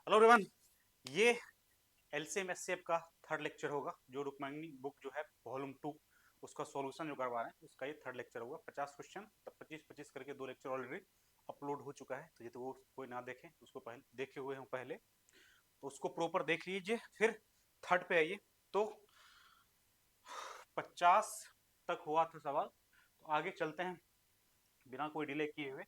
Hello everyone, ये LCM SCF का third lecture होगा। जो रुक्मांगनी बुक जो है वॉल्यूम 2 उसका सॉल्यूशन जो करवा रहे हैं उसका ये थर्ड लेक्चर होगा। 50 क्वेश्चन, तब 25-25 करके दो लेक्चर ऑलरेडी अपलोड हो चुका है, तो ये तो वो कोई ना देखे उसको पहले देखे हुए हों पहले, तो उसको प्रॉपर देख लीजिए। फिर थर्ड पे आइए। तो 50 तक हुआ था सवाल, तो आगे चलते हैं बिना कोई डिले किए हुए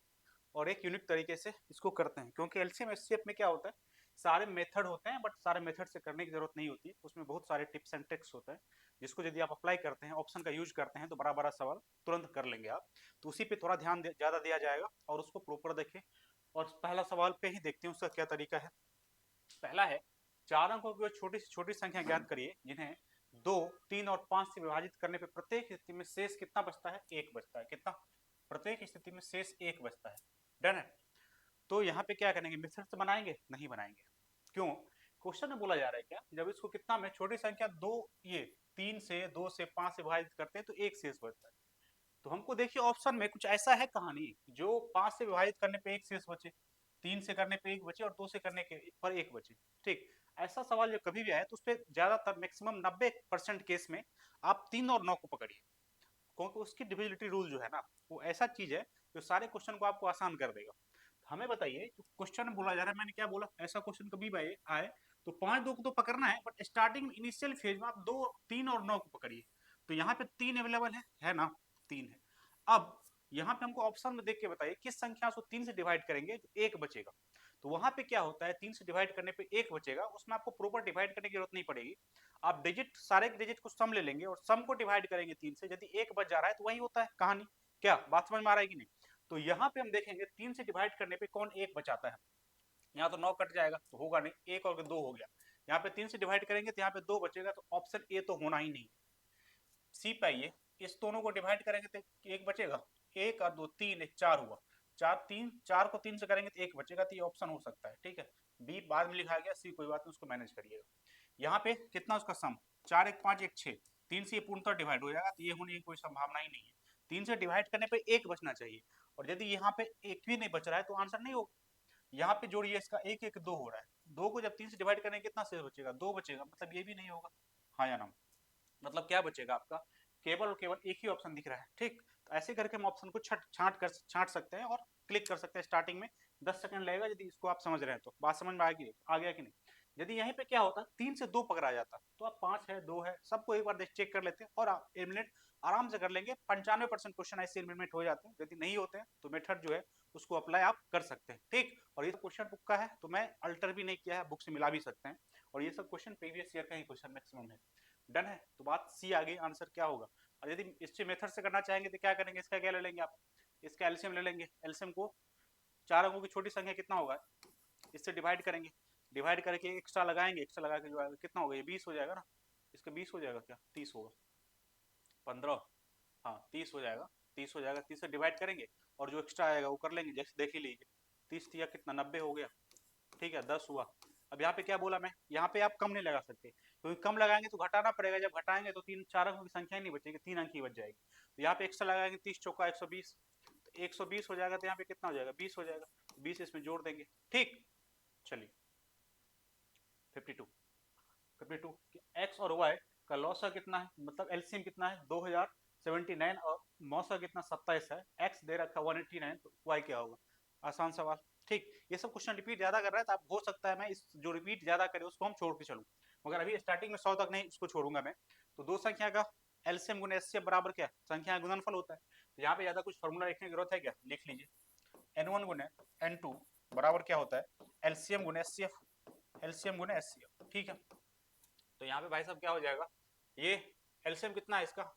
और एक यूनिक तरीके से इसको करते हैं। क्योंकि एलसीएम एचसीएफ में क्या होता है, सारे मेथड होते हैं बट सारे मेथड से करने की जरूरत नहीं होती है। उसमें बहुत सारे टिप्स एंड ट्रिक्स होते हैं जिसको यदि आप अप्लाई करते हैं, ऑप्शन का यूज करते हैं, तो बड़ा बड़ा सवाल तुरंत कर लेंगे आप। तो उसी पे थोड़ा ध्यान ज्यादा दिया जाएगा और उसको प्रॉपर देखें। और पहला सवाल पे ही देखते हैं उसका क्या तरीका है। पहला है, चार अंकों की छोटी से छोटी संख्या ज्ञात करिए जिन्हें 2, 3 और 5 से विभाजित करने पर प्रत्येक स्थिति में शेष कितना बचता है? एक बचता है। कितना? प्रत्येक स्थिति में शेष एक बचता है। डन है। तो यहाँ पे क्या करेंगे, मेथड से बनाएंगे? नहीं बनाएंगे। क्यों? क्वेश्चन में बोला जा रहा है क्या, जब इसको कितना में छोटी संख्या दो, ये 3 से 2 से 5 से विभाजित करते हैं तो एक शेष बचता है। तो हमको देखिए ऑप्शन में कुछ ऐसा है कहानी जो 5 से विभाजित करने पे एक शेष बचे, 3 से करने पे एक बचे और 2 से करने के पर एक बचे। ठीक, ऐसा सवाल जो कभी भी आए तो उस पर ज्यादातर मैक्सिमम 90% केस में आप 3 और 9 को पकड़िए। क्योंकि उसकी डिविजिबिलिटी रूल जो है ना, वो ऐसा चीज है जो सारे क्वेश्चन को आपको आसान कर देगा। हमें बताइए, जो क्वेश्चन में बोला जा रहा है, मैंने क्या बोला, ऐसा क्वेश्चन कभी भी आए तो 5 2 को तो पकड़ना है, बट स्टार्टिंग में इनिशियल फेज में आप 2, 3 और 9 को पकड़िए। तो यहाँ पे 3 अवेलेबल है ना? 3 है। अब यहाँ पे हमको ऑप्शन में देख के बताइए किस संख्या को 3 से डिवाइड करेंगे तो एक बचेगा। तो वहां पे क्या होता है, 3 से डिवाइड करने पे एक बचेगा, उसमें आपको प्रॉपर डिवाइड करने की जरूरत नहीं पड़ेगी। आप डिजिट, सारे डिजिट को सम ले लेंगे और सम को डिवाइड करेंगे 3 से, यदि एक बच जा रहा है तो वही होता है कहानी। क्या बात समझ में आ रहा है कि नहीं? तो यहाँ पे हम देखेंगे 3 से डिवाइड करने पे कौन एक बचाता है। यहाँ तो 9 कट जाएगा तो होगा नहीं, एक और 2 हो गया। यहाँ पे 3 से डिवाइड करेंगे तो यहाँ पे 2 बचेगा, तो ऑप्शन ए तो होना ही नहीं है। सी पे आइए, इस दोनों को डिवाइड करेंगे तो एक बचेगा, एक और 2 3, एक 4 हुआ। 4 को 3 से करेंगे तो एक बचेगा, तो ये ऑप्शन हो सकता है। ठीक है, बी बाद में लिखा गया, सी कोई बात नहीं, उसको मैनेज करिएगा। यहाँ पे कितना उसका सम, 4 1 5 1 6, 3 से ये पूर्णतः डिवाइड हो जाएगा, तो ये होने की कोई संभावना ही नहीं है। 3 से डिवाइड करने पे एक बचना चाहिए, और यदि यहाँ पे एक भी नहीं बच रहा है तो आंसर नहीं होगा। यहाँ पे जोड़िए, इसका एक एक 2 हो रहा है, 2 को जब 3 से डिवाइड करेंगे कितना शेष बचेगा? 2 बचेगा, मतलब ये भी नहीं होगा। हाँ या ना? मतलब क्या बचेगा आपका, केवल और केवल एक ही ऑप्शन दिख रहा है। ठीक, तो ऐसे करके हम ऑप्शन को छांट सकते हैं और क्लिक कर सकते हैं। स्टार्टिंग में 10 सेकंड लगेगा, यदि इसको आप समझ रहे हैं तो। बात समझ में आ गया कि नहीं? यदि यहीं पे क्या होता, 3 से 2 पकड़ा जाता तो आप 5 है 2 है सबको एक बार चेक कर लेते हैं और आप एलिमिनेट आराम से कर लेंगे। 95% क्वेश्चन ऐसे एलिमिनेट हो जाते हैं। यदि नहीं होते हैं तो मेथड जो है उसको अप्लाई आप कर सकते हैं। ठीक, और ये क्वेश्चन बुक का है तो मैं अल्टर भी नहीं किया है, बुक से मिला भी सकते हैं। और ये सब क्वेश्चन प्रीवियस ईयर का ही क्वेश्चन मैक्सिमम है। डन है, तो बात सी आ गई, आंसर क्या होगा। और यदि इससे मेथड से करना चाहेंगे तो क्या करेंगे, इसका क्या ले लेंगे आप, इसका एलसीएम ले लेंगे। एलसीएम को, चार अंकों की छोटी संख्या कितना होगा, इससे डिवाइड करेंगे, डिवाइड करके एक्स्ट्रा लगाएंगे, एक्स्ट्रा लगा के जो आएगा कितना होगा, ये 20 हो जाएगा ना। इसका 20 हो जाएगा क्या, 30 होगा, 15, हाँ 30 हो जाएगा। 30 हो जाएगा, 30 से डिवाइड करेंगे और जो एक्स्ट्रा आएगा वो कर लेंगे, जैसे देख ही लीजिए। 30 या कितना, 90 हो गया। ठीक है, 10 हुआ। अब यहाँ पे क्या बोला मैं, यहाँ पे आप कम नहीं लगा सकते, क्योंकि कम लगाएंगे तो घटाना पड़ेगा, जब घटाएंगे तो तीन चार अंकों की संख्या ही नहीं बचेगी, 3 अंक ही बच जाएगी। तो यहाँ पे एक्स्ट्रा लगाएंगे, 30 चौका 120, तो 120 हो जाएगा, तो यहाँ पे कितना हो जाएगा, 20 हो जाएगा, 20 इसमें जोड़ देंगे। ठीक, चलिए 52, 52 एक्स और वाई का लॉसा कितना है, मतलब एलसीएम कितना है 2079, और मौसा कितना 27 है, एक्स दे रखा 189, तो वाई क्या होगा। आसान सवाल। ठीक, ये सब क्वेश्चन रिपीट ज्यादा कर रहा है तो आप हो सकता है मैं इस जो रिपीट ज्यादा करे उसको हम छोड़ के चलूं, मगर अभी स्टार्टिंग में 100 तक नहीं, इसको छोड़ूंगा मैं। तो दो संख्या का एलसीएम गुना एचसीएफ बराबर क्या, संख्या गुणनफल होता है। तो यहाँ पे ज्यादा कुछ फॉर्मूला लिखने की जरूरत है क्या, लिख लीजिए। एन वन गुने एन टू बराबर क्या होता है, एलसीएम गुना एचसीएफ, एलसीएम गुना एचसीएफ। ठीक है, तो यहाँ पे भाई साहब क्या हो जाएगा, ये एलसीएम कितना है इसका,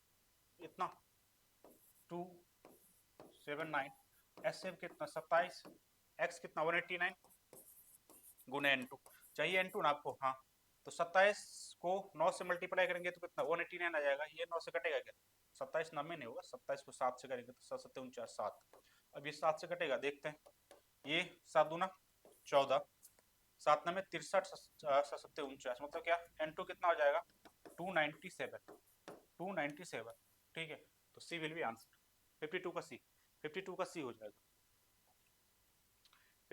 इतना 279, एचसीएफ कितना 27, एक्स कितना 189 गुना एन टू, चाहिए एन टू ना आपको, हाँ। तो 27 को 9 से मल्टीप्लाई करेंगे तो कितना 189 आ जाएगा, ये 9 से कटेगा क्या, 27 9 में नहीं होगा, 27 को 7 से करेंगे तो 7 7 49 7। अब ये 7 से कटेगा, देखते हैं। ये 7 दूना 14, 7 में 63, 7 49, मतलब क्या, एन टू कितना हो जाएगा 297, 297। ठीक है, तो सी विल बी आंसर, 52 का सी, 52 का सी हो जाएगा।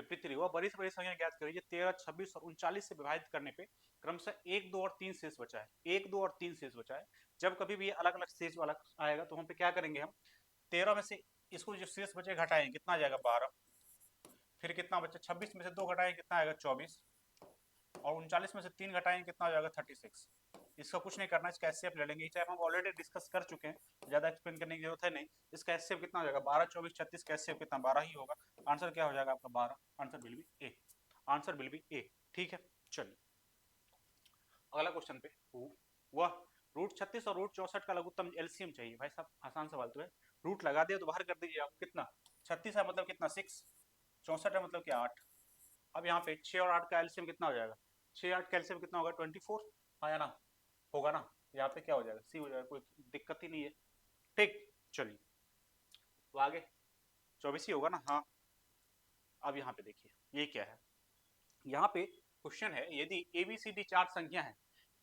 53 हुआ। बड़ी से बड़ी संख्या ज्ञात करिए। 13, 26 और 39 से विभाजित करने पे क्रमशः 1, 2 और 3 शेष बचा है। 1, 2 और 3 शेष बचा है। जब कभी भी ये अलग अलग शेष वाला आएगा तो हम पे क्या करेंगे, हम 13 में से इसको जो शेष बचे घटाएंगे, कितना आ जाएगा 12। फिर कितना बचा, 26 में से 2 घटाएंगे कितना आएगा 24, और 39 में से 3 घटाएंगे कितना आ जाएगा 36। इसका कुछ नहीं करना, इसका एचसीएफ ले लेंगे। चाहे हम ऑलरेडी डिस्कस कर चुके हैं, ज्यादा एक्सप्लेन करने की जरूरत है नहीं। इसका एचसीएफ कितना हो जाएगा 12, 24, 36 का एचसीएफ कितना 12 ही होगा। आंसर क्या हो जाएगा आपका 12। Answer will be A. Answer will be A. ठीक है, चलिए अगला क्वेश्चन पे। वह रूट 36 और रूट 64 का लघुत्तम एलसीएम चाहिए। भाई साहब आसान सवाल तो है। रूट लगा दिया तो बाहर कर दीजिए आप। कितना 36 है मतलब कितना 6, 64 है मतलब क्या 8। अब यहाँ पे 6 और 8 का एलसीएम कितना हो जाएगा, 6, 8 का एलसीएम कितना होगा 24। हाँ या ना, होगा ना। यहाँ पे क्या हो जाएगा सी हो जाएगा, कोई दिक्कत ही नहीं है। ठीक, चलिए तो आगे 24 ही होगा ना। हाँ, अब यहाँ पे देखिए ये क्या है। यहाँ पे क्वेश्चन है, यदि एबीसीडी 4 संख्या है,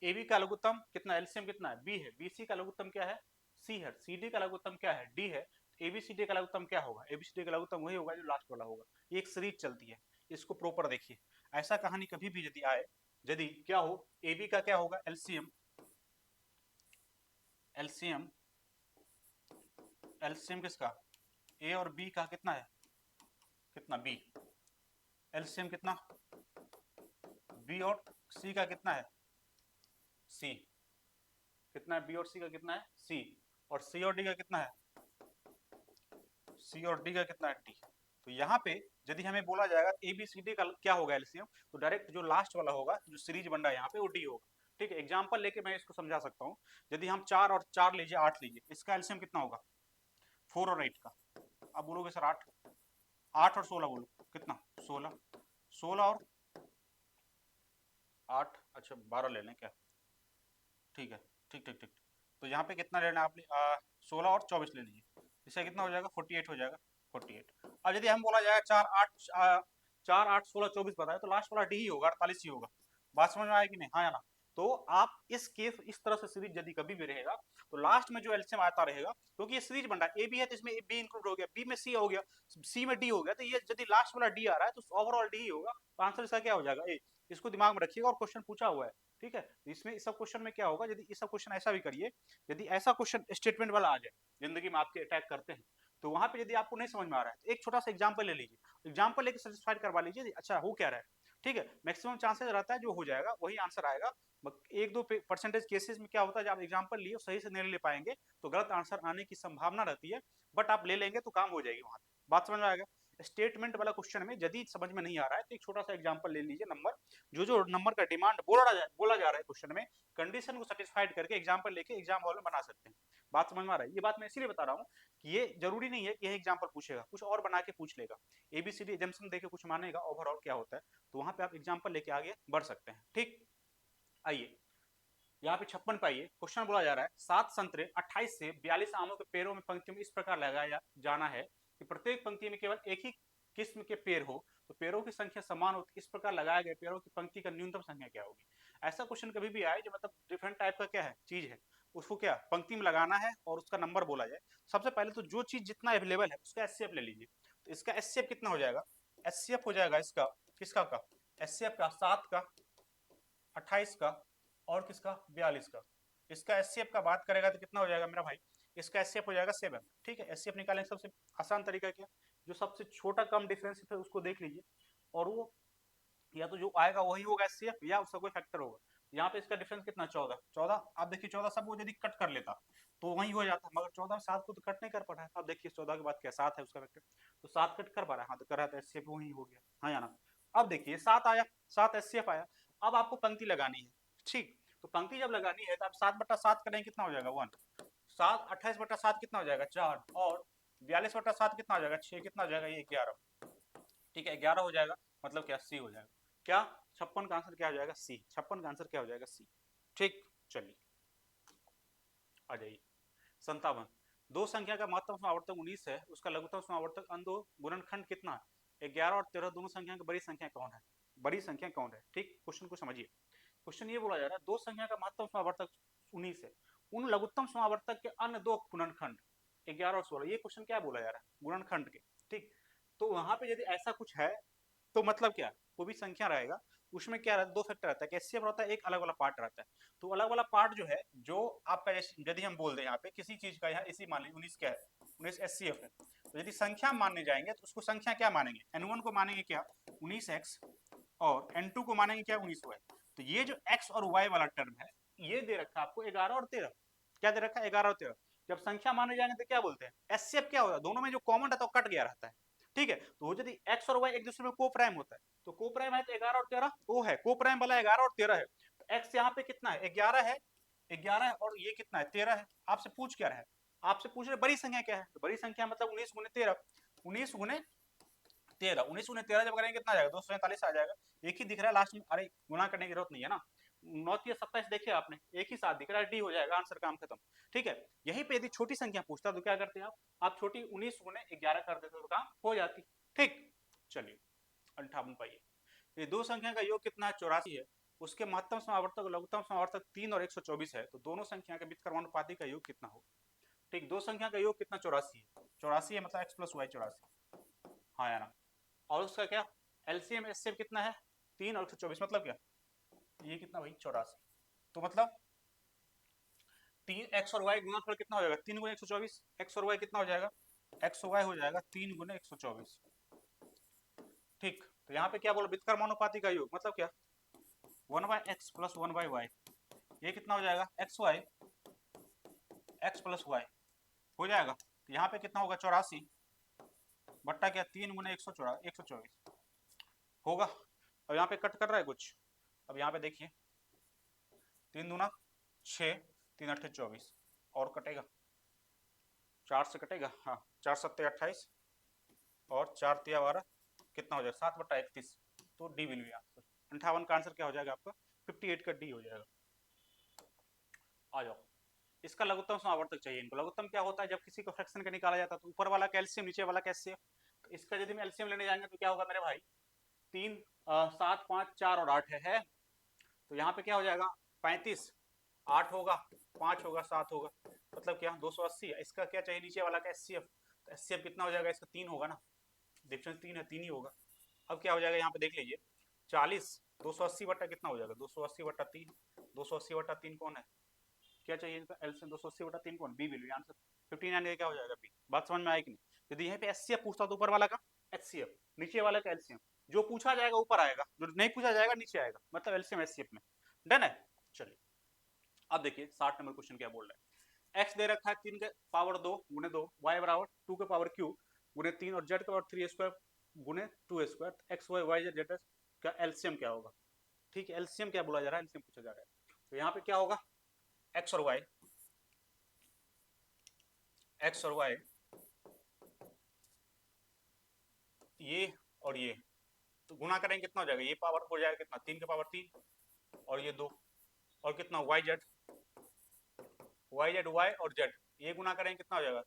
एबी का लघुत्तम कितना, एलसीएम कितना है बी है, बीसी का लघुत्तम क्या है सी है, सीडी का लघुत्तम क्या है डी है, एबीसीडी का लघुत्तम क्या होगा, एबीसीडी का लघुत्तम वही होगा जो लास्ट वाला होगा। ये एक सीरीज चलती है, इसको प्रॉपर देखिए। ऐसा कहानी कभी भी यदि आए, यदि क्या हो, एबी का क्या होगा एलसीएम, एलसीएम एलसीएम किसका, ए और बी का कितना है, कितना बी, एलसीएम कितना बी और सी का कितना है सी, कितना है बी और सी का कितना है सी, और सी और डी का कितना है, सी और डी का कितना है डी। तो यहाँ पे यदि हमें बोला जाएगा ए बी सी डी का क्या होगा एलसीएम, तो डायरेक्ट जो लास्ट वाला होगा जो सीरीज बन रहा है यहाँ पे वो डी होगा। ठीक है, एग्जांपल लेके मैं इसको समझा सकता हूँ। यदि हम 4 और 4 लीजिए 8 लीजिए, इसका एलसीएम कितना होगा 4 और 8 का। अब बोलोगे सर 8, 8 और 16 बोलो कितना 16, 16 और 8, अच्छा 12 ले लें क्या, ठीक है, ठीक ठीक ठीक। तो यहाँ पे कितना लेना आपने 16 और 24 ले लीजिए, इसका कितना हो जाएगा 48 हो जाएगा 48। अब यदि हम बोला जाएगा 4, 8, 16, 24 बताया तो लास्ट वाला डी ही होगा 48 ही होगा। बात समझ में आएगी नहीं, हाँ या ना। तो आप इस केस इस तरह से सीरीज यदि कभी भी रहेगा तो लास्ट में जो एलसीएम आता रहेगा, क्योंकि ये सीरीज बन रहा है, ए बी है तो इसमें बी इंक्लूड हो गया, बी में सी हो गया, सी में डी हो गया, तो ये यदि लास्ट वाला डी आ रहा है तो ओवरऑल डी ही होगा। तो आंसर इसका क्या हो जाएगा ए। इसको दिमाग में रखिएगा, और क्वेश्चन पूछा हुआ है। ठीक है, इसमें इस सब क्वेश्चन में क्या होगा, यदि इस सब क्वेश्चन ऐसा भी करिए, यदि ऐसा क्वेश्चन स्टेटमेंट वाला आ जाए, जिंदगी में आपके अटैक करते हैं, तो वहां पे यदि आपको नहीं समझ में आ रहा है तो एक छोटा सा एग्जांपल ले लीजिए, एग्जांपल लेके सेटिस्फाइड करवा लीजिए, अच्छा हो क्या रहा है। ठीक है, मैक्सिमम चांसेस रहता है जो हो जाएगा वही आंसर आएगा। 1-2% केसेस में क्या होता है, जब आप एग्जांपल लिए सही से नहीं ले पाएंगे तो गलत आंसर आने की संभावना रहती है, बट आप ले लेंगे तो काम हो जाएगी वहां पे। बात समझ में आएगा। स्टेटमेंट वाला क्वेश्चन में यदि समझ में नहीं आ रहा है तो एक छोटा सा एग्जांपल ले लीजिए, नंबर जो नंबर का डिमांड बोला जा रहा है क्वेश्चन में, कंडीशन को सेटिस्फाइड करके एग्जांपल लेके एग्जाम हॉल में बना सकते हैं। बात समझ में आ रहा है। ये बात मैं इसीलिए बता रहा हूँ कि ये जरूरी नहीं है कि यह एग्जांपल पूछेगा, कुछ और बना के पूछ लेगा, एबीसीडी एजम्पशन देके कुछ मानेगा ओवरऑल क्या होता है, तो वहां पे आप एग्जांपल लेके आगे बढ़ सकते हैं। ठीक, आइए यहाँ पे 56 पे आइए। क्वेश्चन बोला जा रहा है 7 संतरे 28 से 42 आमों के पेड़ों में पंक्तियों में इस प्रकार लगाया जाना है कि प्रत्येक पंक्ति में केवल एक ही किस्म के पेड़ हो, तो पेड़ों की संख्या समान हो, इस प्रकार लगाए गए पेड़ों की पंक्ति का न्यूनतम संख्या क्या होगी। ऐसा क्वेश्चन कभी भी आए जो मतलब डिफरेंट टाइप का क्या है चीज है, उसको क्या पंक्ति में लगाना है और उसका नंबर बोला जाए। सबसे पहले तो जो चीज जितना अवेलेबल है उसका एचसीएफ ले लीजिए। तो इसका एचसीएफ कितना हो जाएगा, एचसीएफ हो जाएगा इसका किसका का, एचसीएफ का 7 का, 28 का और किसका 42 का। इसका एचसीएफ का बात करेगा तो कितना हो जाएगा मेरा भाई, इसका एचसीएफ हो जाएगा 7। ठीक है, एचसीएफ निकालने का सबसे आसान तरीका क्या, जो सबसे छोटा कम डिफरेंस है उसको देख लीजिए, और वो या तो जो आएगा वही होगा एचसीएफ, या उसका कोई फैक्टर होगा। यहाँ पे इसका डिफरेंस कितना 14, 14 आप देखिए 14 सब वो यदि कट कर लेता तो वही हो जाता, मगर 14 में 7 को तो कट नहीं कर पा रहा है। अब देखिए 14 के बाद क्या 7 है उसका फैक्टर, तो 7 कट कर पा रहा है, हाँ तो कर रहा था एचसीएफ वही हो गया, हाँ या ना। अब देखिए 7 आया, 7 एचसीएफ आया। अब आपको पंक्ति लगानी है, ठीक, तो पंक्ति जब लगानी है तो आप 7/7 करेंगे कितना हो जाएगा 1, 7 28/7 कितना हो जाएगा 4, और 42/7 कितना हो जाएगा 6, कितना हो जाएगा ये 11। ठीक है 11 हो जाएगा, मतलब क्या सी हो जाएगा क्या, 56 का आंसर क्या हो जाएगा सी, 56 का आंसर क्या हो जाएगा सी। ठीक, चलिए आ जाइए 57। दो संख्या का महत्तम समावर्तक 19 है, उसका लघुत्तम समावर्तक अन्य दो गुणनखंड कितना है, 11 और 13 दोनों संख्या की बड़ी संख्या कौन है, बड़ी संख्या कौन है। ठीक, क्वेश्चन को समझिए। क्वेश्चन ये बोला जा रहा है दो संख्या का महत्तम समावर्तक 19 है, उन लघुत्तम समावर्तक के अन्य दो गुणनखंड 11 और 16, ये क्वेश्चन क्या बोला जा रहा है गुणनखंड के। ठीक, तो वहां पे यदि ऐसा कुछ है तो मतलब क्या, कोई भी संख्या रहेगा उसमें क्या रहता है, दो फैक्टर रहता है, एचसीएफ रहता है, एक अलग वाला पार्ट रहता है। तो अलग वाला पार्ट जो है, जो आपका यदि हम बोल दें यहाँ पे किसी चीज का, यहाँ इसी मान लीजिए 19 क्या है, 19 एचसीएफ है, तो यदि संख्या मानने जाएंगे तो उसको संख्या क्या मानेंगे, n1 को मानेंगे क्या 19x, और n2 को मानेंगे क्या 19y। तो ये जो x और y वाला टर्म है, ये दे रखा है आपको 11 और 13। क्या दे रखा है, 11 और 13। जब संख्या माने जाएंगे तो क्या बोलते हैं, एचसीएफ क्या होता है, दोनों में जो कॉमन रहता है वो कट गया रहता है, ठीक है। तो यदि x और y एक दूसरे में को प्राइम होता है, तो को प्राइम है तो 11 और 13 वो है, को प्राइम वाला 11 और 13 है। तो x यहाँ पे कितना है, 11 है, 11 है, और ये कितना है 13 है। आपसे पूछ क्या रहा है, आपसे पूछ रहे बड़ी संख्या क्या है, तो बड़ी संख्या मतलब 19 गुने 13, 19 गुने 13, 19 गुने 13 जब करेंगे कितना आ जाएगा, 247 आ जाएगा। एक ही दिख रहा है लास्ट में, अरे गुना करने की जरूरत नहीं है ना, 9 27 आपने, एक ही साथ दिख रहा है, डी हो जाएगा आंसर, काम खत्म, ठीक है। यहीं पे यदि छोटी संख्या पूछता तो क्या करते हैं आप छोटी 19 गुने 11 कर देते तो काम हो जाती, ठीक। चलिए 58 पाइए, ये दो संख्या का योग कितना है, 84 है, उसके महत्तम समावर्तक और लघुत्तम समावर्तक 3 और 124 है, तो दोनों संख्या के बीच क्रमानुपाती का योग कितना हो, ठीक। दो संख्या का योग कितना, 84 है, 84 है मतलब x प्लस वाई 84, हाँ या ना। और उसका क्या एलसीएम एचसीएफ कितना है, 3 और 124, मतलब क्या ये कितना भाई 84। तो मतलब 3 एक्स और वाई गुणनफल कितना हो जाएगा, 3 गुणे 124, एक्स और वाई कितना हो जाएगा, एक्स और वाई हो जाएगा 3 गुणे 124, ठीक। तो यहाँ पे क्या बोला, व्युत्क्रमानुपाती का योग, मतलब क्या 1 by x plus 1 by y, ये कितना हो जाएगा x y, x plus y हो जाएगा। तो यहाँ पे कितना होगा 84 बट्टा क्या 3 गुणे 124 होगा। अब यहाँ पे कट कर रहा है कुछ, अब यहाँ पे देखिए 3 दूना 6, 3 अट्ठे 24, और कटेगा 4 से कटेगा, हाँ 4 सत्ते 28 और 4 तिया 12, कितना हो जाएगा 7 बट्टा 31, तो डी विल बी आंसर। 58 का आंसर क्या हो जाएगा आपका 58 का डी हो जाएगा। आ जाओ, इसका लघुत्तम समावर्तक चाहिए इनको। लघुत्तम क्या होता है, जब किसी को फ्रैक्शन का निकाला जाता है तो ऊपर वाला कैल्शियम नीचे वाला कैल्शियम, तो इसका यदि हम एलसीएम लेने जाएंगे तो क्या होगा मेरे भाई, 3 7 5 4 और 8 है, तो यहाँ पे क्या हो जाएगा 35, 8 होगा 5 होगा 7 होगा, मतलब क्या 280। इसका क्या चाहिए नीचे वाला का एचसीएफ, तो एचसीएफ कितना हो जाएगा इसका 3 होगा ना, डिफरेंस 3 है, 3 ही होगा। अब क्या हो जाएगा यहाँ पे देख लीजिए 40, 280 बट्टा कितना हो जाएगा 280 बट्टा 3, 280 बट्टा 3 कौन है, क्या चाहिए इनका एलसीएम 280 बटा 3 कौन, बी विल बी आंसर। 59 क्या हो जाएगा बी। बात समझ में आई कि नहीं। यदि यहाँ पे एचसीएफ पूछता तो ऊपर वाला का एचसीएफ, नीचे वाला का एलसीएम, जो पूछा जाएगा ऊपर आएगा, जो नहीं पूछा जाएगा नीचे आएगा, मतलब एलसीएम एचसीएफ में। डन है। चलिए अब देखिए 60 नंबर क्वेश्चन क्या बोल रहा है। एक्स दे रखा है 3 के पावर 2 गुने 2, वाई बराबर 2 के पावर क्यू गुने 3 और जेड के पावर 3 स्क्वायर गुने 2 square, x y y z का एलसीएम क्या होगा, ठीक है। एलसीएम क्या बोला जा रहा है, एलसीएम पूछा जा रहा है। तो यहाँ पे क्या होगा एक्स और वाई, एक्स और वाई ये और ये, तो गुना करेंगे कितना हो जाएगा, ये पावर हो जाएगा कितना 3 के पावर 3 और ये 2, और कितना Y Z, Y Z Y और जेड, ये गुना करेंगे कितना हो जाएगा,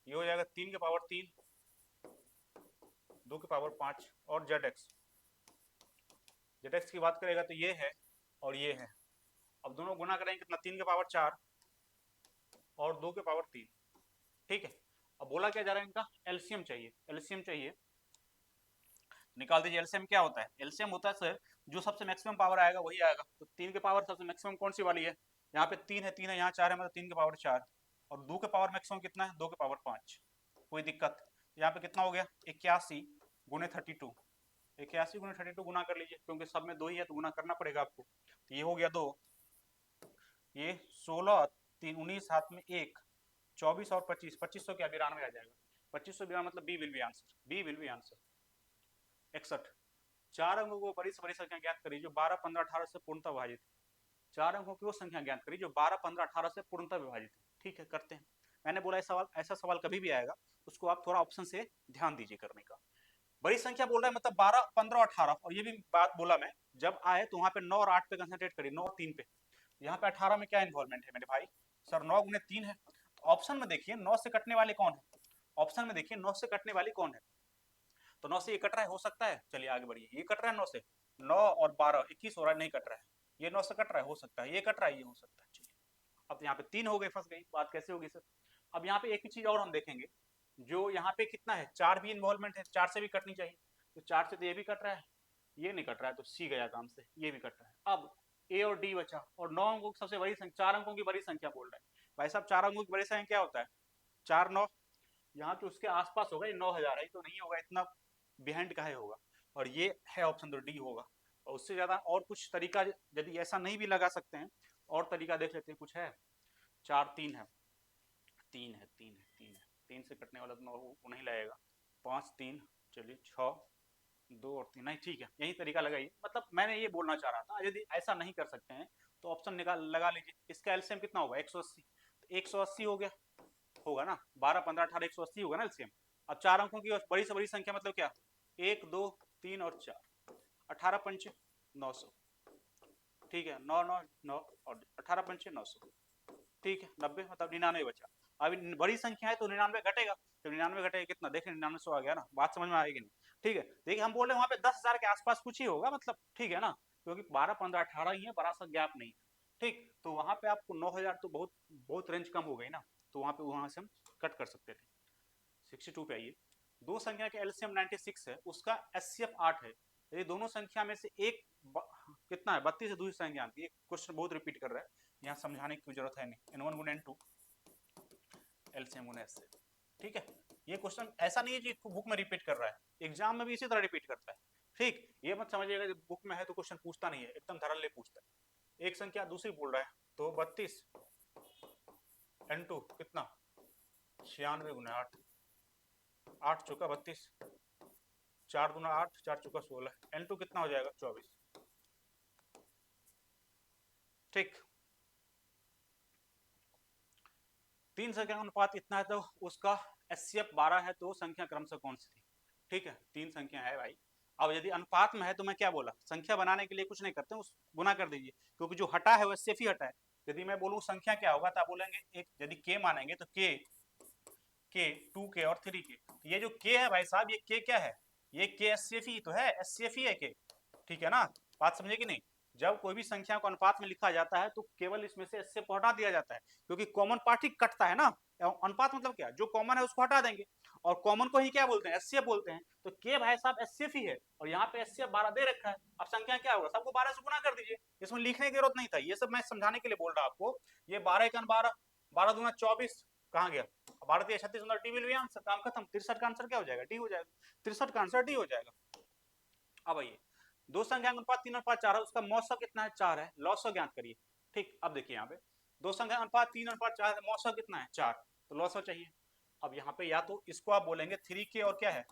ये हो जाएगा 3 के पावर 3, 2 के पावर 5 और जेड एक्स, जेड एक्स की बात करेगा तो ये है और ये है। अब दोनों गुना करेंगे कितना 3 के पावर 4 और 2 के पावर 3, ठीक है। अब बोला क्या जा रहा है इनका एलसीएम चाहिए, एलसीएम चाहिए, निकाल दीजिए। एलसीएम क्या होता है, एलसीएम होता है सर जो सबसे मैक्सिमम पावर आएगा वही आएगा। तो 3 के पावर सबसे मैक्सिमम कौन सी वाली है, यहाँ पे 3 है, 3 है, यहाँ 4 है, मतलब 3 के पावर 4, और 2 के पावर मैक्सिमम कितना है 2 के पावर 5, कोई दिक्कत। यहाँ पे कितना हो गया 81 गुने 32, 81 गुने 32 गुना कर लीजिए, क्योंकि सब में 2 ही है तो गुना करना पड़ेगा आपको। तो ये हो गया 2, ये 16 3 19 हाथ में 1, 24 और 25, 2500 क्या 92 आ जाएगा, 2592 मतलब B will be answer, B will be answer. 61 चार अंकों को बड़ी से बड़ी संख्या ज्ञात करिए जो 12 15 18 से पूर्णतः विभाजित है। चार अंकों की वो संख्या ज्ञात करिए जो 12 15 18 से पूर्णतः विभाजित है, ठीक है करते हैं। मैंने बोला ऐसा सवाल कभी भी आएगा उसको आप थोड़ा ऑप्शन से ध्यान दीजिए करने का। बड़ी संख्या बोल रहा है मतलब 12 15 18, और ये भी बात बोला मैं जब आए तो वहां पे 9 और 8 पे कंसंट्रेट करिए, 9 और 3 पे। यहाँ पे 18 में क्या इन्वॉल्वमेंट है मेरे भाई, सर 9 गुने 3 है। तो ऑप्शन में देखिए 9 से कटने वाले कौन है, ऑप्शन में देखिए 9 से कटने वाली कौन है, तो 9 से ये कट रहा है, हो सकता है, चलिए आगे बढ़िए, ये कट रहा है 9 से, 9 और 12 21 हो रहा है, नहीं कट रहा है, ये 9 से कट रहा है, हो सकता है, ये कट रहा है, ये हो सकता है। चलिए अब यहाँ पे 3 हो गए, फंस गई बात, कैसे होगी सर। अब यहाँ पे एक ही चीज और हम देखेंगे, जो यहाँ पे कितना है 4 भी इन्वॉल्वमेंट है, 4 से भी कटनी चाहिए, तो 4 से तो ये भी कट रहा है, ये नहीं कट रहा है, तो सी गया काम से, ये भी कट रहा है। अब ए और डी बचा, और 9 अंकों की सबसे बड़ी संख्या, 4 अंकों की बड़ी संख्या बोल रहा है। भाई साहब 4 अंकों की बड़ी संख्या क्या होता है? 4 9, यहाँ तो उसके आसपास होगा, ये 9000 है तो नहीं होगा, इतना बिहाइंड का है होगा, और ये है ऑप्शन तो डी होगा। और उससे ज़्यादा और कुछ तरीका यदि ऐसा नहीं भी लगा सकते हैं, और तरीका देख लेते हैं, कुछ है। 4 3 है, 3 से कटने वाला तो वो नहीं लगेगा। 5 3, चलिए 6 2 और 3, नहीं ठीक है, यही तरीका लगाइए। मतलब मैंने ये बोलना चाह रहा था, यदि ऐसा नहीं कर सकते हैं तो ऑप्शन निकाल लगा लीजिए। इसका एलसीएम कितना होगा? 180, तो 180 हो गया, होगा ना, 12 15 18 180 होगा ना एलसीएम। अब 4 अंकों की बड़ी से बड़ी संख्या मतलब क्या? 1 2 3 और 4, 18 पंचे 900, ठीक है, 9 9 9 और 18 पंचे 900, ठीक है, 90 मतलब 99 बचा। अब बड़ी संख्या है तो 99 घटेगा, तो 99 घटेगा कितना? देखें 99 सौ आ गया ना, बात समझ में आएगी नहीं? ठीक है, देखिए हम बोल रहे हैं वहां पे 10,000 के आसपास कुछ ही होगा, मतलब ठीक है ना, क्योंकि 12 15 18 ही है, बड़ा सा गैप नहीं है। ठीक, तो वहां पे आपको 9000 तो बहुत बहुत रेंज कम हो गई ना, तो वहां पे वहां से हम कट कर सकते थे। 62 पे आइए। दो संख्या के एलसीएम 96 है, उसका एचसीएफ 8 है। यदि दोनों संख्या में से एक कितना है? 32 है, दूसरी संख्या आती है। क्वेश्चन बहुत रिपीट कर रहा है, यहाँ समझाने की जरूरत है नहीं। n1 गुना n2 एलसीएम गुना एचसीएफ, ठीक है। ये क्वेश्चन ऐसा नहीं है कि बुक में रिपीट कर रहा है, एग्जाम में भी इसी तरह रिपीट करता है। ठीक, ये मत समझिएगा बुक में है तो क्वेश्चन पूछता नहीं है, एकदम धड़ल्ले पूछता है। एक संख्या दूसरी बोल रहा है, तो 32 n2 कितना? 96 गुना 8, 8 चौका 32, 4 गुना 8, 4 चौका 16, n2 कितना हो जाएगा? 24, ठीक। तीन संख्या का अनुपात इतना है तो उसका एचसीएफ 12 है, तो संख्या क्रमशः कौन सी थी? ठीक है, तीन संख्या है भाई। अब यदि अनुपात में है तो मैं क्या बोला, संख्या बनाने के लिए कुछ नहीं करते, उस गुना कर दीजिए, क्योंकि जो हटा है वो एचसीएफ ही हटा है। यदि मैं बोलूँ संख्या क्या होगा, तो आप बोलेंगे एक, यदि के मानेंगे तो के 2 के और 3 के, तो ये जो के है भाई साहब, ये के क्या है? ये के एचसीएफ ही तो है, एचसीएफ ही है के, ठीक है ना? बात समझे कि नहीं? जब कोई भी संख्या को अनुपात में लिखा जाता है तो केवल इसमें से एचसीएफ हटा दिया जाता है, क्योंकि कॉमन पार्ट ही कटता है ना। अनुपात मतलब क्या? जो कॉमन है उसको हटा देंगे, और कॉमन को ही क्या बोलते हैं? एचसीएफ बोलते हैं। तो के भाई साहब एचसीएफ ही है, और यहाँ पे एचसीएफ 12 दे रखा है। अब संख्या क्या होगा? सबको 12 से गुना कर दीजिए, इसमें लिखने की जरूरत नहीं था, ये सब मैं समझाने के लिए बोल रहा आपको। ये 12 1 12, 12 दूना 24, कहाँ गया? 12 3 36, डी विल बी आंसर, काम खत्म। 63 का आंसर क्या हो जाएगा? डी हो जाएगा, 63 का आंसर डी हो जाएगा। अब आइए, दो संख्या अनुपात 3 अनुपात 4 है, उसका मौसम कितना है? 4 है, लॉसव ज्ञात करिए। ठीक, अब देखिए यहाँ पे दो संख्या अनुपात 3 अनुपात 4 है, मौसम कितना है? 4, तो लॉसव चाहिए। अब यहाँ पे या तो इसको आप बोलेंगे 3k और क्या है?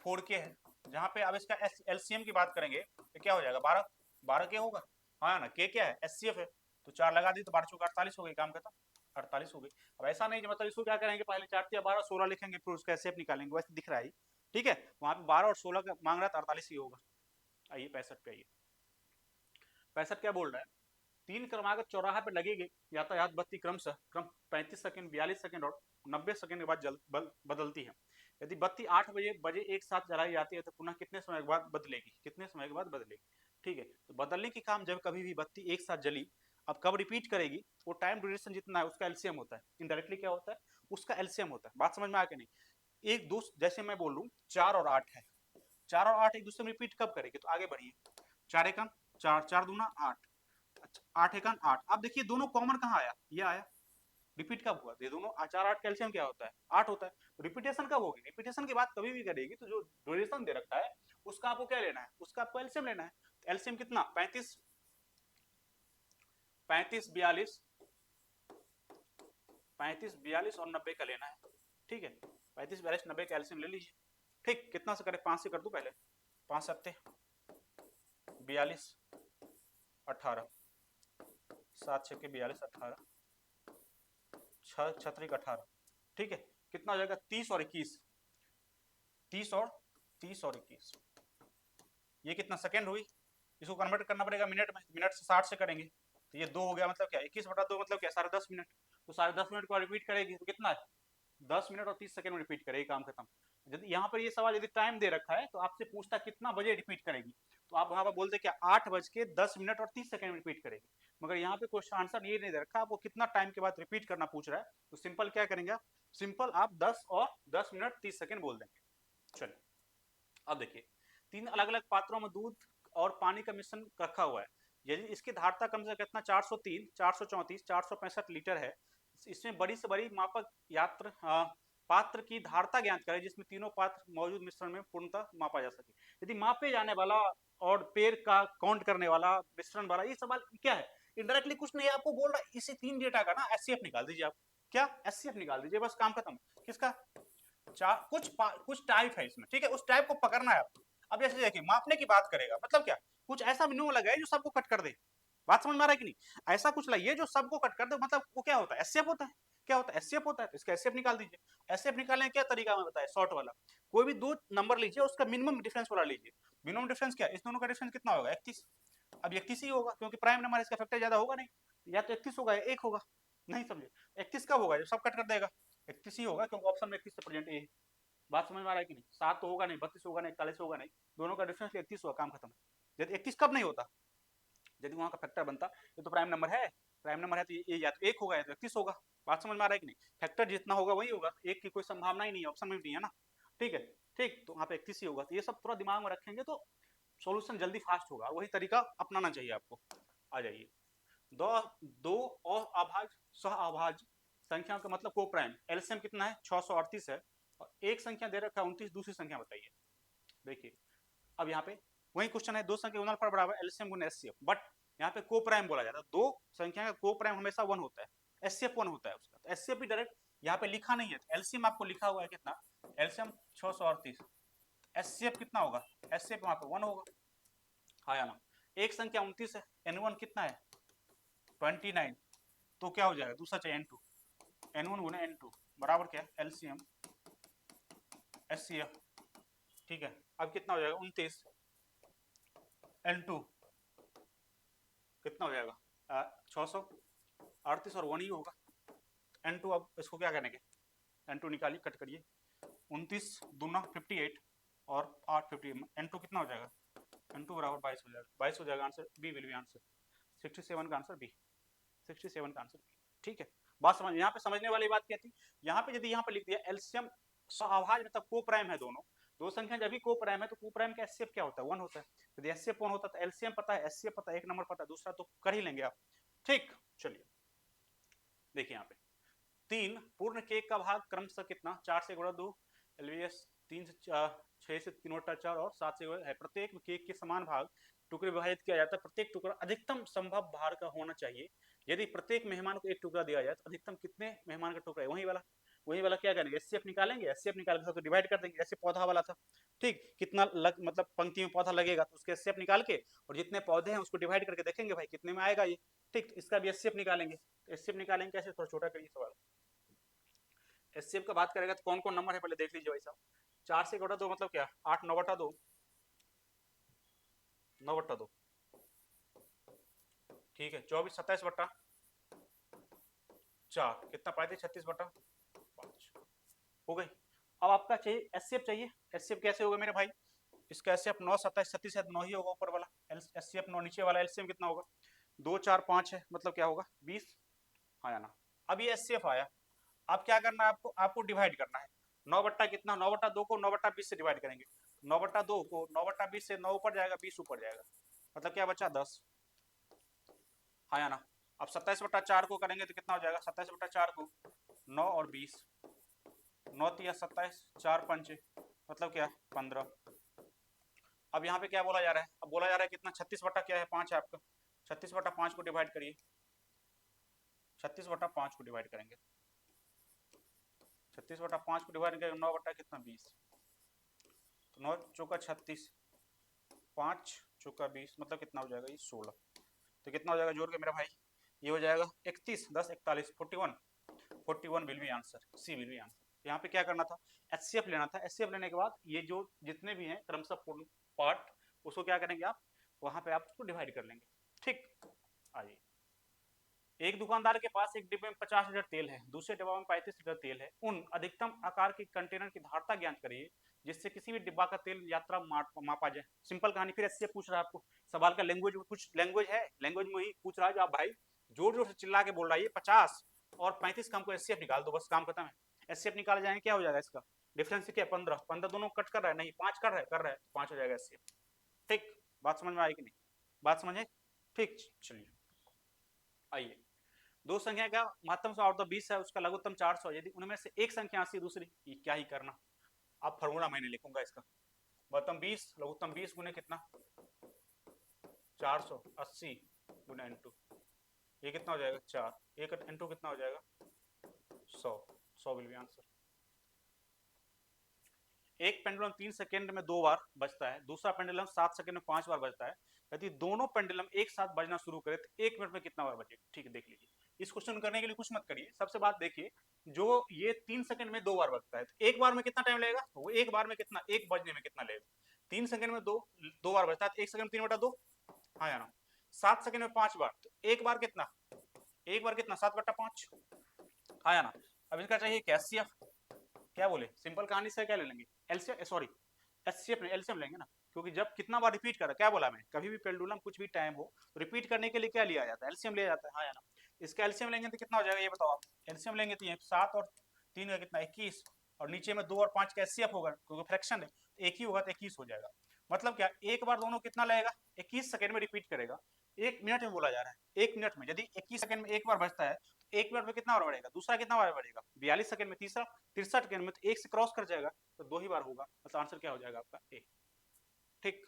4k है। जहाँ पे अब इसका एलसीएम की बात करेंगे तो क्या हो जाएगा? 12, 12k होगा, हाँ ना? के क्या है? एचसीएफ है, तो 4 लगा दी तो 12 चौका 48 हो गई, काम खत्म, 48 हो गई। अब ऐसा नहीं कि मतलब इसको क्या करेंगे, पहले 4 या 12 16 लिखेंगे, फिर उसका एचसीएफ निकालेंगे, वैसे दिख रहा है। ठीक है, वहाँ पे 12 और 16 का मांग रहा था, 48 ही होगा। आइए 65 पे आइए। 65 क्या बोल रहा है? तीन क्रमागत चौराहा पे लगेगी यातायात बत्ती क्रमशः क्रम 35 सेकंड, 42 सेकंड और 90 सेकंड के बाद बदलती है। यदि बत्ती 8 बजे एक साथ जलाई जाती है तो पुनः कितने समय के बाद बदलेगी? कितने समय के बाद बदलेगी? ठीक है, तो बदलने की काम जब कभी भी बत्ती एक साथ जली, अब कब रिपीट करेगी? वो टाइम ड्यूरेशन जितना है उसका एलसीएम होता है। इनडायरेक्टली क्या होता है? उसका एलसीएम होता है। बात समझ में आ के नहीं? एक दो, जैसे मैं बोल लूँ 4 और 8 है, 4 और 8 एक दूसरे में रिपीट कब करेगी? तो आगे बढ़िए, 4 एकम 4, 4 दूना 8, अच्छा 8 एकम 8। अब देखिए दोनों कॉमन कहाँ आया? ये आया, रिपीट कब हुआ? ये दोनों 4 8 कैल्शियम क्या होता है? 8 होता है। रिपीटेशन कब होगी? रिपीटेशन की बात कभी भी करेगी तो जो ड्यूरेशन दे रखा है उसका आपको क्या लेना है? उसका आपको एलसीएम लेना है। एलसीएम कितना? 35 35 42, 35 42 और 90 का लेना है। ठीक है, 35 42 90 का एलसीएम ले लीजिए। ठीक, कितना से करे? 5 से कर दूं पहले, 5 सत्ते 42, 18, 7 छक्के 42, 18, 6 छत्रिक 18, ठीक है, कितना हो जाएगा? 30 और 21, 30 और 30 और 21, ये कितना सेकंड हुई? इसको कन्वर्ट करना पड़ेगा मिनट में, मिनट से 60 से करेंगे तो ये 2 हो गया, मतलब क्या 21/2 मतलब क्या? 10.5 मिनट। तो 10.5 मिनट को रिपीट करेगी तो कितना है? 10 मिनट और 30 सेकंड में रिपीट करेगी, काम खत्म। यदि यहाँ पर ये सवाल यदि टाइम दे रखा है तो आपसे पूछता कितना बजे रिपीट करेगी, तो आप वहां पर बोलते क्या? 8:10 और 30 सेकंड में रिपीट करेगी। मगर यहाँ पे क्वेश्चन आंसर ये नहीं दे रखा, आपको कितना टाइम के बाद रिपीट करना पूछ रहा है, तो सिंपल क्या करेंगे आप? सिंपल आप 10 और 10 मिनट 30 सेकंड बोल देंगे। चलिए अब देखिए, 3 अलग अलग पात्रों में दूध और पानी का मिश्रण रखा हुआ है। यदि इसकी धारता कम से कितना 403, 434, 465 लीटर है, इसमें बड़ी से बड़ी मापक पात्र की धारता ज्ञात करें जिसमें तीनों पात्र मौजूद मिश्रण में पूर्णतः मापा जा सके। यदि मापे जाने वाला और पेड़ का काउंट करने वाला मिश्रण वाला, ये सवाल क्या है, इनडायरेक्टली कुछ नहीं आपको बोल रहा है, इसी 3 डेटा का ना एचसीएफ निकाल दीजिए। आप क्या एचसीएफ निकाल दीजिए, बस काम खत्म। किसका? कुछ टाइप है इसमें, ठीक है, उस टाइप को पकड़ना है आपको। अब जैसे देखिए मापने की बात करेगा, मतलब क्या, कुछ ऐसा न्यू लगाए जो सबको कट कर दे। बात समझ में आ रहा है कि नहीं? ऐसा कुछ लाइए जो सबको कट कर दे, मतलब वो क्या होता है, एचसीएफ होता है। क्या होता है? एचसीएफ होता है। तो इसका एचसीएफ निकाल दीजिए। एचसीएफ निकालने का क्या तरीका मैं बताया, शॉर्ट वाला। कोई भी दो नंबर लीजिए, उसका मिनिमम डिफरेंस वाला लीजिए। मिनिमम डिफरेंस क्या, इस दोनों का डिफरेंस कितना होगा, 31। अब 31 ही होगा क्योंकि प्राइम नंबर, इसका फैक्टर ज्यादा होगा नहीं, या तो 31 होगा या 1 होगा। नहीं समझे? 31 कब होगा, जब सब कट कर देगा। 31 ही होगा क्योंकि ऑप्शन में 31 से प्रेजेंट ए। बात समझ में आ रहा है कि नहीं? 7 तो होगा नहीं, 32 होगा नहीं, 41 होगा नहीं, दोनों का डिफरेंस 31 होगा, काम खत्म। यदि 31 कब नहीं होता, यदि वहां का फैक्टर बनता, ये तो प्राइम नंबर है, प्राइम नंबर है तो ये या तो 1 होगा या तो 31 होगा। बात समझ में आ रहा है कि नहीं? फैक्टर जितना होगा वही होगा, एक की कोई संभावना ही नहीं है, ऑप्शन में भी नहीं है ना। ठीक है, ठीक, तो वहां पे 31 ही होगा। तो ये सब थोड़ा दिमाग में रखेंगे तो सॉल्यूशन जल्दी फास्ट होगा, वही तरीका अपनाना चाहिए आपको। आ जाइए, दो दो और अभाज्य सह अभाज्य संख्याओं का मतलब को प्राइम, एलसीएम कितना है, 638 है, और एक संख्या दे रखा है 29, दूसरी संख्या बताइए। देखिए अब यहाँ पे वही क्वेश्चन है, दो संख्या गुणनफल बराबर एलसीएम गुना एचसीएफ, बट यहाँ पे को प्राइम बोला जाता है। दो संख्या का को प्राइम हमेशा 1 होता है, एचसीएफ 1 होता है उसका। तो एचसीएफ भी डायरेक्ट यहाँ पे लिखा नहीं है, एलसीएम आपको लिखा हुआ है कितना, एलसीएम 638, एचसीएफ कितना होगा, एचसीएफ वहां पे 1 होगा। हाँ या ना? एक संख्या 29 है, n1 कितना है 29, तो क्या हो जाएगा, दूसरा चाहिए n2, n1 गुना n2 बराबर क्या है, एलसीएम एचसीएफ। ठीक है, अब कितना हो जाएगा 29, n2 कितना हो जाएगा 638 और 1 ही होगा। n2 अब इसको क्या करेंगे, n2 निकालिए, कट करिए, 29 दूना 58 और 8 50, n2 कितना हो जाएगा, n2 बराबर 22 हो जाएगा, 22 हो जाएगा, answer B will be answer, 67 का आंसर बी, 67 का आंसर बी। ठीक है, बात समझ, यहाँ पे समझने वाली बात क्या थी, यहाँ पे यदि यहाँ पे लिख दिया एलसीएम सहअभाज्य मतलब को प्राइम है, दोनों दो संख्या जब भी को प्राइम है तो को प्राइम का एचसीएफ क्या होता है, 1 होता है। यदि एचसीएफ 1 होता है तो एलसीएम पता है, एचसीएफ पता है, एक नंबर पता है, दूसरा तो कर ही लेंगे आप। ठीक, चलिए देखिए यहाँ पे 3 पूर्ण केक का भाग क्रमशः कितना, 4 से गुणा 2, एलवीएस 3 से 6 से 3 बटा 4 और 7 से है। प्रत्येक केक के समान भाग टुकड़े विभाजित किया जाता है, प्रत्येक टुकड़ा अधिकतम संभव भार का होना चाहिए। यदि प्रत्येक मेहमान को एक टुकड़ा दिया जाए तो अधिकतम कितने मेहमान का टुकड़ा है, वही वाला क्या करेंगे, एचसीएफ निकालेंगे, एचसीएफ निकाल के तो डिवाइड कर देंगे, जैसे पौधा वाला था। ठीक, कितना मतलब पंक्ति में पौधा लगेगा तो उसके एचसीएफ निकाल के, और जितने पौधे हैं उसको डिवाइड करके देखेंगे भाई कितने में आएगा ये। ठीक, तो इसका भी एचसीएफ निकालेंगे। एचसीएफ निकालेंगे कैसे, थोड़ा छोटा करिए सवाल। एचसीएफ का बात करेगा तो कौन कौन नंबर है पहले देख लीजिए भाई साहब। 4 से गुणा 2 मतलब क्या, 8 9 बटा 2, 9 बटा 2, ठीक है, 24 27 बटा 4 कितना पाए थे, 36 बटा 5 हो गई। अब आपका चाहिए एचसीएफ चाहिए, एचसीएफ कैसे होगा मेरे भाई, इसका एचसीएफ 9 27 36 है, 9 ही होगा ऊपर वाला, एचसीएफ 9 नीचे वाला एलसीएम कितना होगा, 2 4 5 है, मतलब क्या होगा 20। हाँ या ना? अब ये एचसीएफ आया, अब क्या करना है आपको, आपको डिवाइड करना है। 9 बट्टा कितना, 9 बट्टा 2 को 9 बट्टा 20 से डिवाइड करेंगे, 9 बट्टा 2 को 9 बट्टा 20 से 9 ऊपर जाएगा, 20 ऊपर जाएगा, मतलब क्या बचा 10। हाँ या ना? अब 27 बट्टा 4 को करेंगे तो कितना हो जाएगा, 27 बट्टा 4 को 9 और 20, 9 तिया 27, 4 पंचे मतलब क्या 15। अब यहाँ पे क्या बोला जा रहा है, अब बोला जा रहा है कितना, 36 बट्टा क्या है 5 है आपका, 36 बट्टा 5 को डिवाइड करिए, 36 बट्टा 5 को डिवाइड करेंगे, 36 बटा 5 को डिवाइड करेंगे 9 बटा कितना 20, तो 9 चौका 36, 5 चौका 20 मतलब कितना हो जाएगा ये 16। तो कितना हो जाएगा जोड़ के मेरा भाई, ये हो जाएगा 31 10 41 41, 41 will be answer, C will be answer. तो यहाँ पे क्या करना था, एचसीएफ लेना था, एचसीएफ लेने के बाद ये जो जितने भी हैं क्रमशः पूर्ण पार्ट, उसको क्या करेंगे आप, वहां पे आप उसको डिवाइड कर लेंगे। ठीक, आइए, एक दुकानदार के पास एक डिब्बे में 50 लीटर तेल है, दूसरे डिब्बे में 35 लीटर तेल है, उन अधिकतम आकार के कंटेनर की धारता ज्ञात करिए जिससे किसी भी डिब्बा का तेल यात्रा मापा जाए। सिंपल कहानी, फिर ऐसे पूछ रहा है आपको सवाल का लैंग्वेज, कुछ लैंग्वेज है, लैंग्वेज में ही पूछ रहा है जो आप भाई जोर जोर से चिल्ला के बोल रहा है, ये 50 और 35 का हमको एचसीएफ निकाल दो, बस काम खत्म है। एचसीएफ निकाल जाएंगे क्या हो जाएगा इसका, डिफरेंस क्या है 15, 15 दोनों कट कर रहा है, नहीं 5 कर रहा है, कर रहा है, 5 हो जाएगा एचसीएफ। ठीक, बात समझ में आई कि नहीं, बात समझे, ठीक। चलिए आइए, दो संख्या का महत्तम 100 और 20 है, उसका लघुत्तम 400, यदि उनमें से एक संख्या 80 दूसरी, ये क्या ही करना, अब फॉर्मूला मैंने लिखूंगा इसका, महत्तम 20 लघुत्तम 20 गुने कितना 480 गुने इंटू, ये कितना हो जाएगा 4, एक इंटू कितना हो जाएगा 100, 100 विल बी आंसर। एक पेंडुलम 3 सेकंड में 2 बार बजता है, दूसरा पेंडुलम 7 सेकंड में 5 बार बजता है, यदि दोनों पेंडुलम एक साथ बजना शुरू करे तो 1 मिनट में कितना बार बजेगा। ठीक है, देख लीजिए, इस क्वेश्चन करने के लिए कुछ मत करिए, सबसे बात देखिए, जो ये 3 सेकंड में 2 बार बजता है तो एक बार में कितना टाइम लगेगा, वो एक बार में कितना, एक बजने में कितना लगेगा, 3 सेकंड में दो बार बजता है तो 1 सेकंड में 3/2, हाँ या ना, 7 सेकंड में 5 बार, तो एक बार कितना, एक बार कितना 7/5, हाँ या ना। अब इसका चाहिए कैसीएफ, क्या बोले, सिंपल कहानी से क्या ले लेंगे, एलसीएम, सॉरी एचसीएफ नहीं, एलसीएम लेंगे ना, क्योंकि जब कितना बार रिपीट कर रहा है, क्या बोला मैं, कभी भी पेंडुलम कुछ भी टाइम हो तो रिपीट करने के लिए क्या लिया जाता है, एलसीएम लिया जाता है, हाँ या ना। इसका एलसीएम लेंगे तो कितना हो जाएगा ये बताओ आप, एलसीएम लेंगे तो ये 7 और 3 का कितना 21, और नीचे में 2 और 5 का एचसीएफ होगा क्योंकि फ्रैक्शन है, एक ही होगा तो 21 हो जाएगा। मतलब क्या, एक बार दोनों कितना लगेगा 21 सेकंड में रिपीट करेगा, 1 मिनट में बोला जा रहा है, 1 मिनट में, यदि 21 सेकंड में एक बार बजता है, 1 मिनट में कितना बार बढ़ेगा, दूसरा कितना बार बढ़ेगा 42 सेकंड में, तीसरा 63 सेकंड में, तो एक से क्रॉस कर जाएगा तो 2 ही बार होगा, मतलब आंसर क्या हो जाएगा आपका ए। ठीक,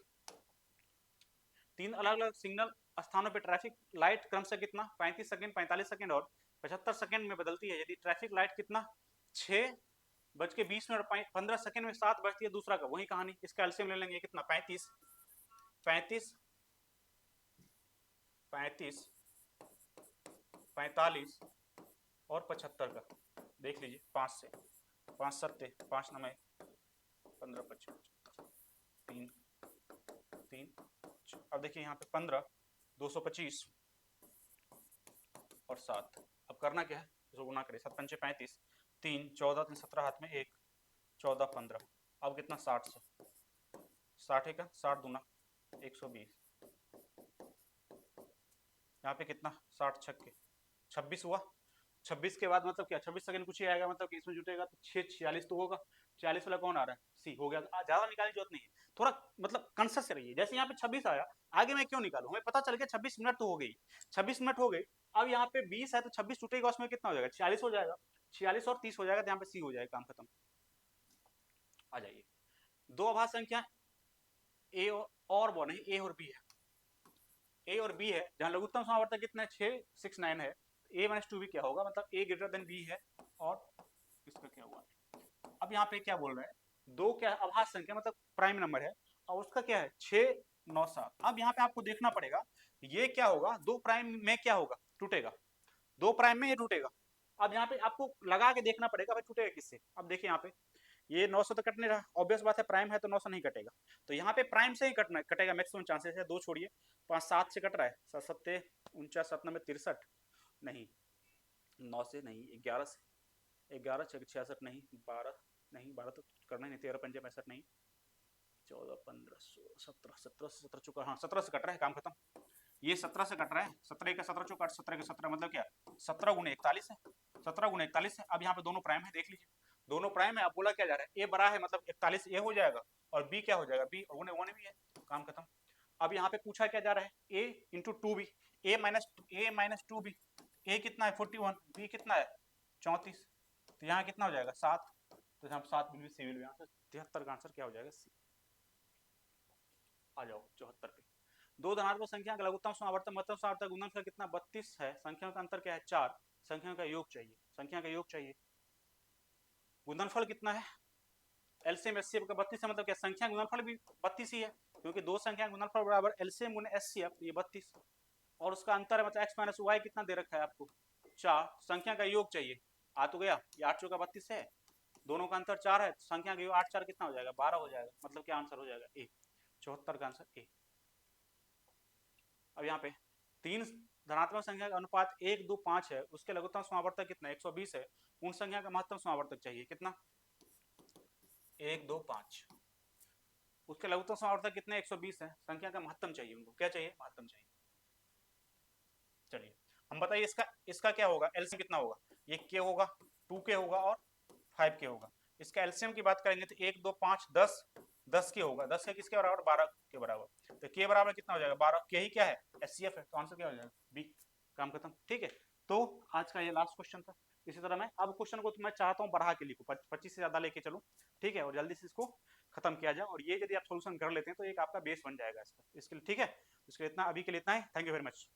3 अलग अलग सिग्नल स्थानों पर ट्रैफिक लाइट क्रम से कितना 35 सेकंड, 45 सेकंड और 75 सेकंड में बदलती है, यदि ट्रैफिक लाइट कितना 6:20 और 15 सेकंड में 7 बजती है, दूसरा का वही कहानी, इसका एलसीएम ले लेंगे कितना 35, 35, 35, 45 और 75 का, देख लीजिए 5 से 5 सत्ते 5 नमे 15 25 3 3, अब देखिए यहाँ पे 15 225 और 7, अब करना क्या है, इसको गुना करें, 7 पंचे 35, 3 14 3 17 हाथ में 1 14 15, अब कितना 60 से 60 का 60 दूना 120, यहाँ पे कितना 60 छक्के 26 हुआ, 26 के बाद मतलब क्या 26 सेकंड कुछ ही आएगा, मतलब कि इसमें जुटेगा तो 6 46 तो होगा, 46 वाला कौन आ रहा है सी, हो गया, ज्यादा निकालने की जरूरत नहीं है, थोड़ा मतलब कॉन्शियस रहिए, जैसे यहाँ पे 26 आया, आगे मैं क्यों निकालूं, हमें पता चल गया 26 मिनट तो हो गई, 26 मिनट हो गई, अब यहाँ पे 20 है तो 26 टूटेगा, उसमें कितना हो जाएगा 46 हो जाएगा, 46 और 30 हो जाएगा, तो यहाँ पे सी हो जाएगा, काम खत्म। आ जाइए, दो अभाज्य संख्या ए और वो नहीं, ए और बी है, ए और बी है, जहां लघुत्तम समावर्तक कितना है 6 6 9 है, ए माइनस 2 भी क्या होगा, मतलब ए ग्रेटर देन बी है, और इसका क्या हुआ, अब यहाँ पे क्या बोल रहे हैं, दो क्या है अभाज्य संख्या, मतलब प्राइम नंबर है, और उसका क्या है 6 9 7, अब यहाँ पे आपको देखना पड़ेगा ये क्या होगा, दो प्राइम में क्या होगा टूटेगा, दो प्राइम में ये टूटेगा, अब यहाँ पे आपको लगा के देखना पड़ेगा भाई टूटेगा किससे, अब देखिए यहाँ पे ये 900 तो कटने रहा, ऑब्वियस बात है प्राइम है तो 900 नहीं कटेगा, तो यहाँ पे प्राइम से ही कटना कटेगा, मैक्सिमम चांसेस है, दो छोड़िए 5 7 से कट रहा है, 7 सत्ते 49 7 में 63, नहीं 9 से नहीं 11 से, 11 66 नहीं 12 नहीं 12 तो करना ही नहीं, 13 पंजे 65 नहीं, 14 15 16 17 17 से 17 चुका, हाँ 17 से कट रहा है, काम खत्म, ये 17 से कट रहा है, 17 का 17 चुका 17 का 17 मतलब क्या 17 गुने 41 है, 17 गुने 41 है, अब यहाँ पे दोनों प्राइम है, देख लीजिए दोनों प्राइम है, अब बोला क्या जा रहा है ए बड़ा है, मतलब 41 ए हो जाएगा, और बी क्या हो जाएगा बी, और गुने वन भी है, काम खत्म। अब यहाँ पे पूछा क्या जा रहा है ए into to be, A minus to be, ए कितना है 41, बी कितना है 34, तो यहाँ कितना हो जाएगा 7, तो यहाँ 7 बिल भी सी विल भी आंसर, 73 का आंसर क्या हो जाएगा सी। आ जाओ 74 पे, दो धनात्मक संख्या का लघुत्तम समावर्तक महत्तम समावर्तक गुणनफल कितना 32 है, संख्याओं का अंतर क्या है 4, संख्याओं का योग चाहिए, संख्या का योग चाहिए, गुणनफल कितना है एलसीएम एचसीएफ का 32 है, मतलब क्या संख्या गुणनफल भी 32 ही है, क्योंकि दो संख्या गुणनफल बराबर एलसीएम गुने एचसीएफ, ये 32, और उसका अंतर है मतलब x माइनस वाई कितना दे रखा है आपको 4, संख्या का योग चाहिए, आ तो गया, ये 8 चौका 32 है, दोनों का अंतर 4 है, संख्या का योग 8 4 कितना हो जाएगा 12 हो जाएगा, मतलब क्या आंसर हो जाएगा ए, 74 का आंसर ए। अब यहाँ पे तीन धनात्मक संख्या का अनुपात 1 2 5 है, उसके लघुत्तम समावर्तक कितना 120 है, उन संख्या का महत्तम समावर्तक चाहिए कितना 1 2 5, उसके लघुत्तम समावर्तक कितने 120 है, संख्या का महत्तम चाहिए, उनको क्या चाहिए महत्तम चाहिए। चलिए हम बताइए इसका इसका क्या होगा एलसीएम कितना होगा, ये के होगा 2 के होगा और 5 के होगा, इसका एलसीएम की बात करेंगे तो 1 2 5 10, 10 के होगा, 10 के किसके बराबर, 12 के बराबर। तो के बराबर कितना हो जाएगा 12, के ही क्या है एचसीएफ है, तो आंसर क्या हो जाएगा बी। काम खत्म, ठीक है। तो आज का ये लास्ट क्वेश्चन था। इसी तरह मैं अब क्वेश्चन को तो मैं चाहता हूँ बढ़ा के लिखूं, 25 से ज्यादा लेके चलूं, ठीक है, और जल्दी से इसको खत्म किया जाए, और ये यदि आप सोल्यूशन कर लेते हैं तो एक आपका बेस बन जाएगा इसका, इसके लिए ठीक है। इसके लिए इतना, अभी के लिए इतना ही, थैंक यू वेरी मच।